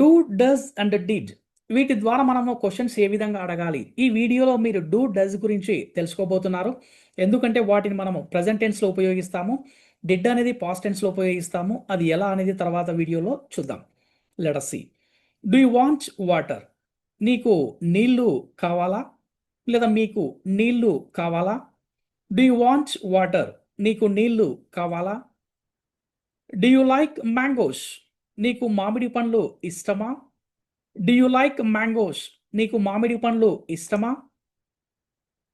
Do, does and did వీటి ద్వారా మనము క్వశ్చన్స్ ఏ విధంగా అడగాలి. ఈ వీడియోలో మీరు డూ, డస్ గురించి తెలుసుకోబోతున్నారు. ఎందుకంటే వాటిని మనము ప్రజెంట్ టెన్స్లో ఉపయోగిస్తాము. డిడ్ అనేది పాస్ట్ టెన్స్లో ఉపయోగిస్తాము. అది ఎలా అనేది తర్వాత వీడియోలో చూద్దాం. Let us see. Do you want water? నీకు నీళ్లు కావాలా? లేదా మీకు నీళ్లు కావాలా? Do you want water? నీకు నీళ్లు కావాలా? Do you like mangoes? నీకు మామిడి పండ్లు ఇష్టమా? Do you like mangoes? నీకు మామిడి పండ్లు ఇష్టమా?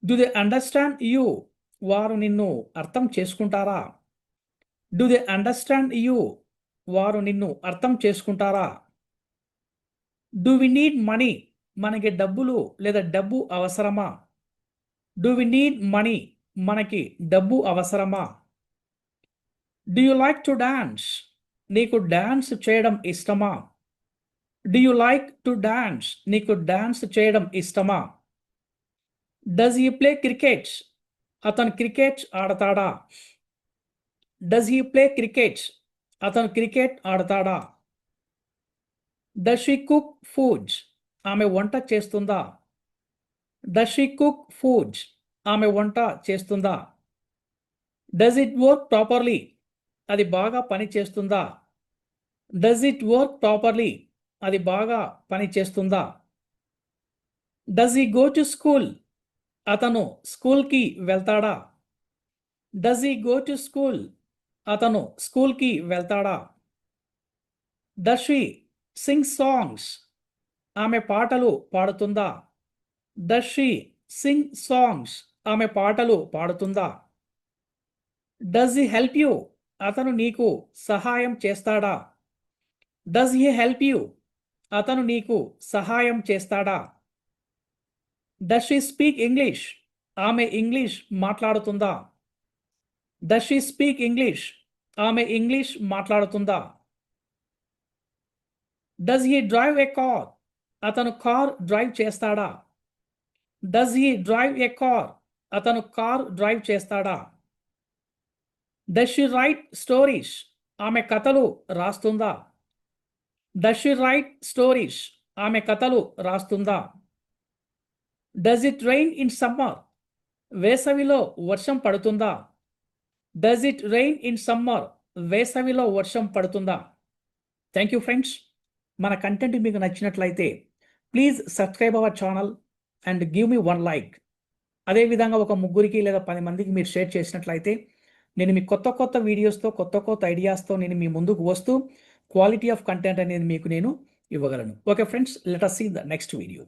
Do they understand you? వారు నిన్ను అర్థం చేసుకుంటారా? Do they understand you? వారు నిన్ను అర్థం చేసుకుంటారా? Do we need money? మనకి డబ్బులు లేదా డబ్బు అవసరమా? Do we need money? మనకి డబ్బు అవసరమా? Do you like to dance? నీకు డాన్స్ చేయడం ఇష్టమా? Do you like to dance? నీకు డాన్స్ చేయడం ఇష్టమా? Does he play cricket? అతను క్రికెట్ ఆడతాడా? Does he play cricket? అతను క్రికెట్ ఆడతాడా? Does she cook foods? ఆమె వంట చేస్తుందా? Does she cook foods? ఆమె వంట చేస్తుందా? Does it work properly? అది బాగా పని చేస్తుందా? Does it work properly? అది బాగా పని చేస్తుందా? Does he go to school? అతను స్కూల్కి వెళ్తాడా? Does he go to school? అతను స్కూల్కి వెళ్తాడా? Does she sing songs? ఆమె పాటలు పాడుతుందా? Does she sing songs? ఆమె పాటలు పాడుతుందా? Does he help you? అతను నీకు సహాయం చేస్తాడా? Does he help you? అతను నీకు సహాయం చేస్తాడా? Does she speak English? ఆమె ఇంగ్లీష్ మాట్లాడుతుందా? Does she speak English? ఆమె ఇంగ్లీష్ మాట్లాడుతుందా? Does he drive a car? అతను కార్ డ్రైవ్ చేస్తాడా? Does he drive a car? అతను కార్ డ్రైవ్ చేస్తాడా? Does she write stories? ఆమె కథలు రాస్తుందా? Does she write stories? ఆమె కథలు రాస్తుందా? Does it rain in summer? వేసవిలో వర్షం పడుతుందా? Does it rain in summer? వేసవిలో వర్షం పడుతుందా? Thank you friends. మన కంటెంట్ మీకు నచ్చినట్లయితే please subscribe our channel and give me 1 like. అదేవిధంగా ఒక ముగ్గురికి లేదా 10 మందికి మీరు షేర్ చేసినట్లయితే నేను మీ కొత్త కొత్త వీడియోస్తో కొత్త కొత్త ఐడియాస్తో నేను మీ ముందుకు వస్తూ క్వాలిటీ ఆఫ్ కంటెంట్ అనేది మీకు నేను ఇవ్వగలను. Okay friends, let us see the next video.